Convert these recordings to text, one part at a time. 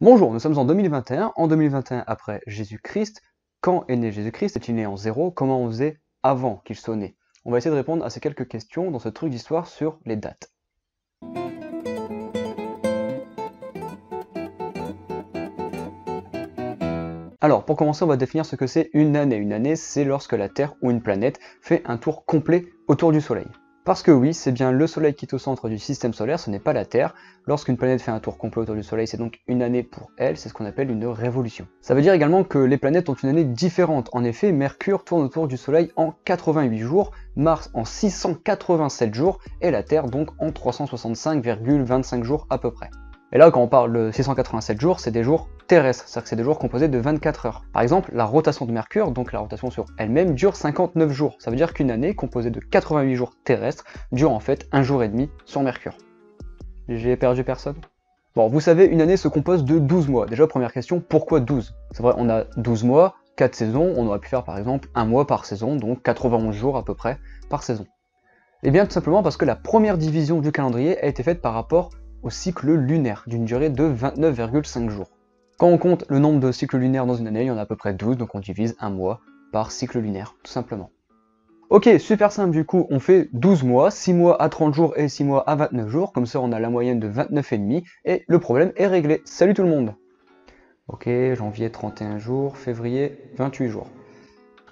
Bonjour, nous sommes en 2021. En 2021 après Jésus-Christ, quand est né Jésus-Christ? Est-il né en 0? Comment on faisait avant qu'il soit né? On va essayer de répondre à ces quelques questions dans ce truc d'histoire sur les dates. Alors, pour commencer, on va définir ce que c'est une année. Une année, c'est lorsque la Terre ou une planète fait un tour complet autour du Soleil. Parce que oui, c'est bien le Soleil qui est au centre du système solaire, ce n'est pas la Terre. Lorsqu'une planète fait un tour complet autour du Soleil, c'est donc une année pour elle, c'est ce qu'on appelle une révolution. Ça veut dire également que les planètes ont une année différente. En effet, Mercure tourne autour du Soleil en 88 jours, Mars en 687 jours, et la Terre donc en 365,25 jours à peu près. Et là, quand on parle de 687 jours, c'est des jours terrestres, c'est-à-dire que c'est des jours composés de 24 heures. Par exemple, la rotation de Mercure, donc la rotation sur elle-même, dure 59 jours. Ça veut dire qu'une année composée de 88 jours terrestres dure en fait un jour et demi sur Mercure. J'ai perdu personne? Bon, vous savez, une année se compose de 12 mois. Déjà, première question, pourquoi 12? C'est vrai, on a 12 mois, 4 saisons, on aurait pu faire par exemple un mois par saison, donc 91 jours à peu près par saison. Et bien tout simplement parce que la première division du calendrier a été faite par rapport au cycle lunaire, d'une durée de 29,5 jours. Quand on compte le nombre de cycles lunaires dans une année, il y en a à peu près 12, donc on divise un mois par cycle lunaire, tout simplement. Ok, super simple du coup, on fait 12 mois, 6 mois à 30 jours et 6 mois à 29 jours, comme ça on a la moyenne de 29,5, et le problème est réglé. Salut tout le monde! Ok, janvier 31 jours, février 28 jours.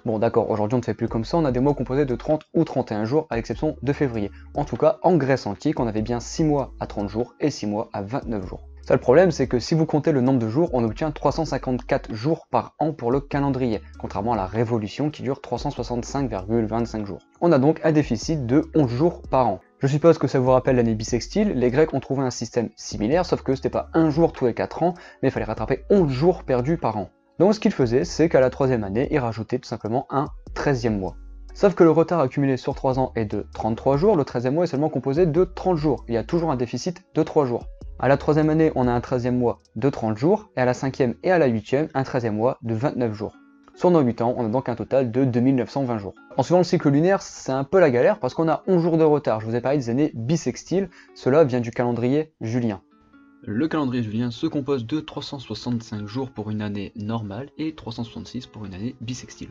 Bon d'accord, aujourd'hui on ne fait plus comme ça, on a des mois composés de 30 ou 31 jours, à l'exception de février. En tout cas, en Grèce antique, on avait bien 6 mois à 30 jours et 6 mois à 29 jours. Ça, le problème, c'est que si vous comptez le nombre de jours, on obtient 354 jours par an pour le calendrier, contrairement à la Révolution qui dure 365,25 jours. On a donc un déficit de 11 jours par an. Je suppose que ça vous rappelle l'année bissextile, les Grecs ont trouvé un système similaire, sauf que c'était pas un jour tous les 4 ans, mais il fallait rattraper 11 jours perdus par an. Donc ce qu'ils faisaient, c'est qu'à la troisième année, ils rajoutaient tout simplement un 13e mois. Sauf que le retard accumulé sur 3 ans est de 33 jours, le 13e mois est seulement composé de 30 jours. Il y a toujours un déficit de 3 jours. À la troisième année, on a un 13e mois de 30 jours, et à la cinquième et à la huitième, un 13e mois de 29 jours. Sur nos 8 ans, on a donc un total de 2920 jours. En suivant le cycle lunaire, c'est un peu la galère parce qu'on a 11 jours de retard. Je vous ai parlé des années bissextiles, cela vient du calendrier julien. Le calendrier julien se compose de 365 jours pour une année normale et 366 pour une année bissextile.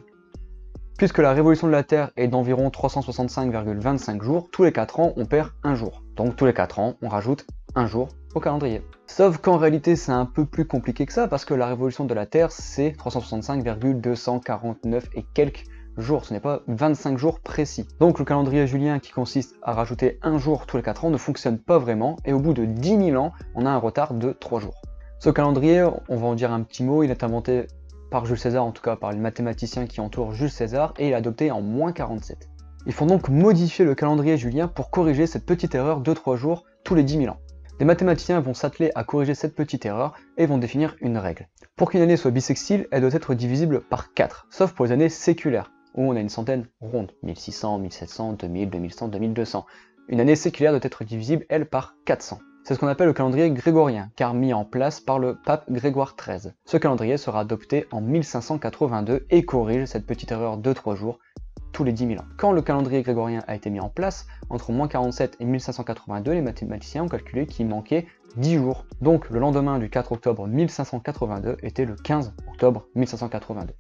Puisque la révolution de la Terre est d'environ 365,25 jours, tous les 4 ans on perd un jour. Donc tous les 4 ans on rajoute un jour au calendrier. Sauf qu'en réalité c'est un peu plus compliqué que ça parce que la révolution de la Terre c'est 365,249 et quelques jours, ce n'est pas 25 jours précis. Donc le calendrier julien qui consiste à rajouter un jour tous les 4 ans ne fonctionne pas vraiment et au bout de 10 000 ans, on a un retard de 3 jours. Ce calendrier, on va en dire un petit mot, il est inventé par Jules César, en tout cas par les mathématiciens qui entourent Jules César, et il est adopté en -47. Il faut donc modifier le calendrier julien pour corriger cette petite erreur de 3 jours tous les 10 000 ans. Des mathématiciens vont s'atteler à corriger cette petite erreur et vont définir une règle. Pour qu'une année soit bissextile, elle doit être divisible par 4, sauf pour les années séculaires, où on a une centaine ronde, 1600, 1700, 2000, 2100, 2200. Une année séculaire doit être divisible, elle, par 400. C'est ce qu'on appelle le calendrier grégorien, car mis en place par le pape Grégoire XIII. Ce calendrier sera adopté en 1582 et corrige cette petite erreur de 3 jours tous les 10 000 ans. Quand le calendrier grégorien a été mis en place, entre -47 et 1582, les mathématiciens ont calculé qu'il manquait 10 jours. Donc le lendemain du 4 octobre 1582 était le 15 octobre 1582.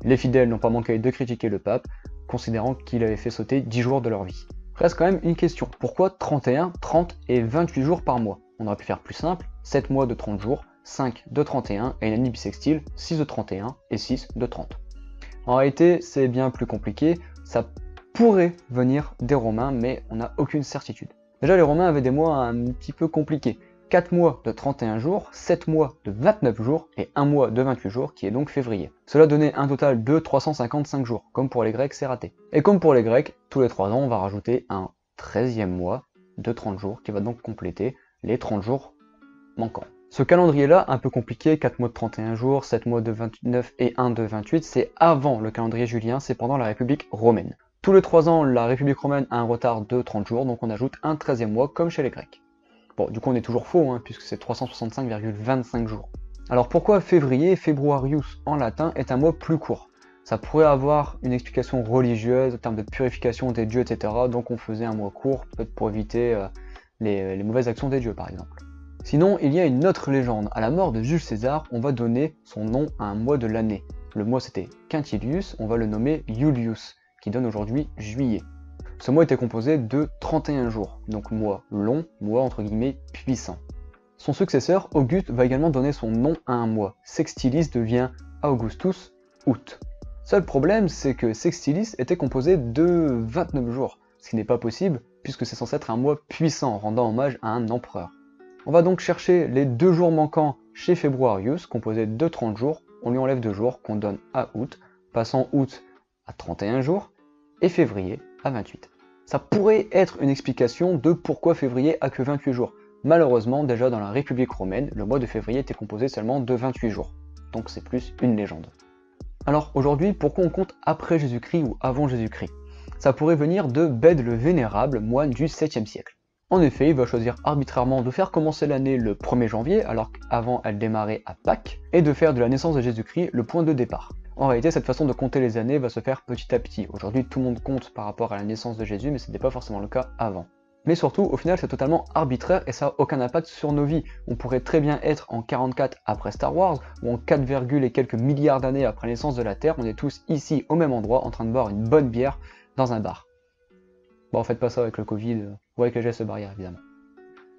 Les fidèles n'ont pas manqué de critiquer le pape, considérant qu'il avait fait sauter 10 jours de leur vie. Reste quand même une question, pourquoi 31, 30 et 28 jours par mois? On aurait pu faire plus simple, 7 mois de 30 jours, 5 de 31 et une année bissextile, 6 de 31 et 6 de 30. En réalité, c'est bien plus compliqué, ça pourrait venir des Romains, mais on n'a aucune certitude. Déjà, les Romains avaient des mois un petit peu compliqués. 4 mois de 31 jours, 7 mois de 29 jours et 1 mois de 28 jours qui est donc février. Cela donnait un total de 355 jours, comme pour les Grecs c'est raté. Et comme pour les Grecs, tous les 3 ans on va rajouter un 13e mois de 30 jours qui va donc compléter les 30 jours manquants. Ce calendrier-là, un peu compliqué, 4 mois de 31 jours, 7 mois de 29 et 1 de 28, c'est avant le calendrier julien, c'est pendant la République romaine. Tous les 3 ans, la République romaine a un retard de 30 jours, donc on ajoute un 13e mois comme chez les Grecs. Bon, du coup on est toujours faux, puisque c'est 365,25 jours. Alors pourquoi février, februarius en latin, est un mois plus court? Ça pourrait avoir une explication religieuse, en termes de purification des dieux, etc. Donc on faisait un mois court, peut-être pour éviter les mauvaises actions des dieux par exemple. Sinon, il y a une autre légende. À la mort de Jules César, on va donner son nom à un mois de l'année. Le mois c'était Quintilius, on va le nommer Iulius, qui donne aujourd'hui juillet. Ce mois était composé de 31 jours, donc mois long, mois entre guillemets puissant. Son successeur, Auguste, va également donner son nom à un mois. Sextilis devient Augustus, août. Seul problème, c'est que Sextilis était composé de 29 jours, ce qui n'est pas possible puisque c'est censé être un mois puissant, rendant hommage à un empereur. On va donc chercher les 2 jours manquants chez Februarius, composé de 30 jours, on lui enlève 2 jours qu'on donne à août, passant août à 31 jours et février à 28. Ça pourrait être une explication de pourquoi février a que 28 jours. Malheureusement, déjà dans la République romaine, le mois de février était composé seulement de 28 jours, donc c'est plus une légende. Alors aujourd'hui, pourquoi on compte après Jésus-Christ ou avant Jésus-Christ? Ça pourrait venir de Bède le Vénérable, moine du 7e siècle. En effet, il va choisir arbitrairement de faire commencer l'année le 1er janvier, alors qu'avant elle démarrait à Pâques, et de faire de la naissance de Jésus-Christ le point de départ. En réalité, cette façon de compter les années va se faire petit à petit. Aujourd'hui, tout le monde compte par rapport à la naissance de Jésus, mais ce n'était pas forcément le cas avant. Mais surtout, au final, c'est totalement arbitraire et ça n'a aucun impact sur nos vies. On pourrait très bien être en 44 après Star Wars, ou en 4, et quelques milliards d'années après la naissance de la Terre, on est tous ici au même endroit en train de boire une bonne bière dans un bar. Bon, faites pas ça avec le Covid, ou avec les gestes barrières évidemment.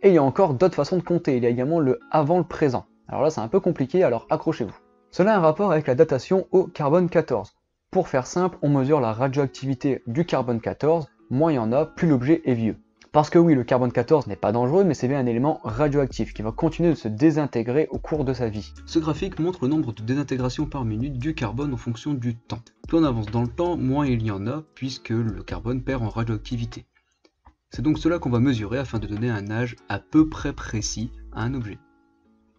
Et il y a encore d'autres façons de compter, il y a également le avant le présent. Alors là c'est un peu compliqué, alors accrochez-vous. Cela a un rapport avec la datation au carbone 14. Pour faire simple, on mesure la radioactivité du carbone 14, moins il y en a, plus l'objet est vieux. Parce que oui, le carbone 14 n'est pas dangereux, mais c'est bien un élément radioactif qui va continuer de se désintégrer au cours de sa vie. Ce graphique montre le nombre de désintégrations par minute du carbone en fonction du temps. Plus on avance dans le temps, moins il y en a, puisque le carbone perd en radioactivité. C'est donc cela qu'on va mesurer afin de donner un âge à peu près précis à un objet.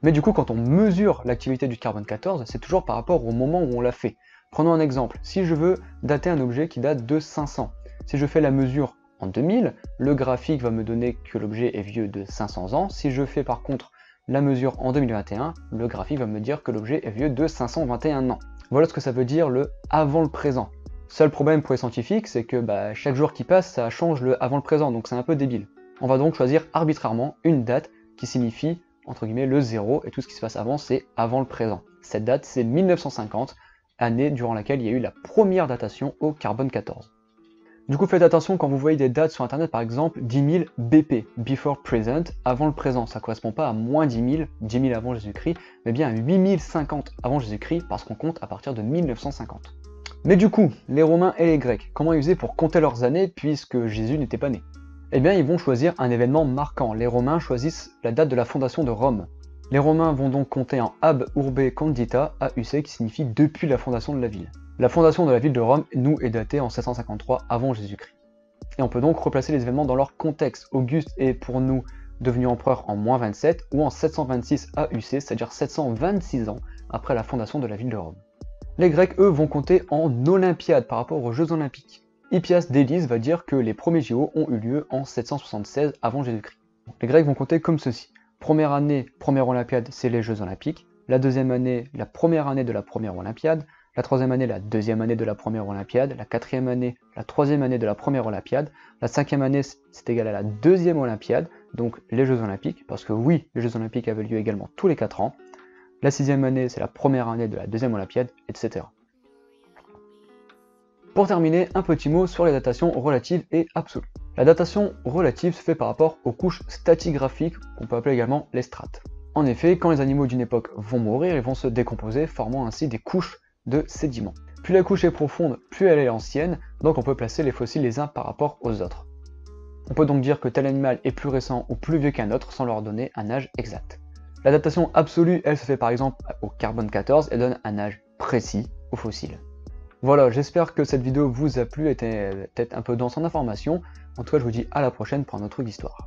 Mais du coup, quand on mesure l'activité du carbone 14, c'est toujours par rapport au moment où on l'a fait. Prenons un exemple, si je veux dater un objet qui date de 500, si je fais la mesure en 2000, le graphique va me donner que l'objet est vieux de 500 ans. Si je fais par contre la mesure en 2021, le graphique va me dire que l'objet est vieux de 521 ans. Voilà ce que ça veut dire le avant le présent. Seul problème pour les scientifiques, c'est que chaque jour qui passe, ça change le avant le présent, donc c'est un peu débile. On va donc choisir arbitrairement une date qui signifie, entre guillemets, le 0, et tout ce qui se passe avant, c'est avant le présent. Cette date, c'est 1950, année durant laquelle il y a eu la première datation au carbone 14. Du coup, faites attention quand vous voyez des dates sur internet, par exemple 10 000 BP, before present, avant le présent. Ça ne correspond pas à moins 10 000 avant Jésus-Christ, mais bien à 8050 avant Jésus-Christ, parce qu'on compte à partir de 1950. Mais du coup, les Romains et les Grecs, comment ils faisaient pour compter leurs années puisque Jésus n'était pas né? Eh bien, ils vont choisir un événement marquant. Les Romains choisissent la date de la fondation de Rome. Les Romains vont donc compter en ab urbe condita, AUC, qui signifie depuis la fondation de la ville. La fondation de la ville de Rome, nous, est datée en 753 avant Jésus-Christ. Et on peut donc replacer les événements dans leur contexte. Auguste est pour nous devenu empereur en -27 ou en 726 AUC, c'est-à-dire 726 ans après la fondation de la ville de Rome. Les Grecs, eux, vont compter en Olympiade par rapport aux Jeux Olympiques. Hippias d'Élise va dire que les premiers JO ont eu lieu en 776 avant Jésus-Christ. Les Grecs vont compter comme ceci. Première année, première Olympiade, c'est les Jeux Olympiques. La deuxième année, la première année de la première Olympiade. La troisième année, la deuxième année de la première Olympiade. La quatrième année, la troisième année de la première Olympiade. La cinquième année, c'est égal à la deuxième Olympiade, donc les Jeux Olympiques, parce que oui, les Jeux Olympiques avaient lieu également tous les 4 ans. La sixième année, c'est la première année de la deuxième Olympiade, etc. Pour terminer, un petit mot sur les datations relatives et absolues. La datation relative se fait par rapport aux couches stratigraphiques, qu'on peut appeler également les strates. En effet, quand les animaux d'une époque vont mourir, ils vont se décomposer, formant ainsi des couches de sédiments. Plus la couche est profonde, plus elle est ancienne, donc on peut placer les fossiles les uns par rapport aux autres. On peut donc dire que tel animal est plus récent ou plus vieux qu'un autre sans leur donner un âge exact. La datation absolue, elle se fait par exemple au carbone 14 et donne un âge précis aux fossiles. Voilà, j'espère que cette vidéo vous a plu, était peut-être un peu dense en informations. En tout cas, je vous dis à la prochaine pour un autre truc d'histoire.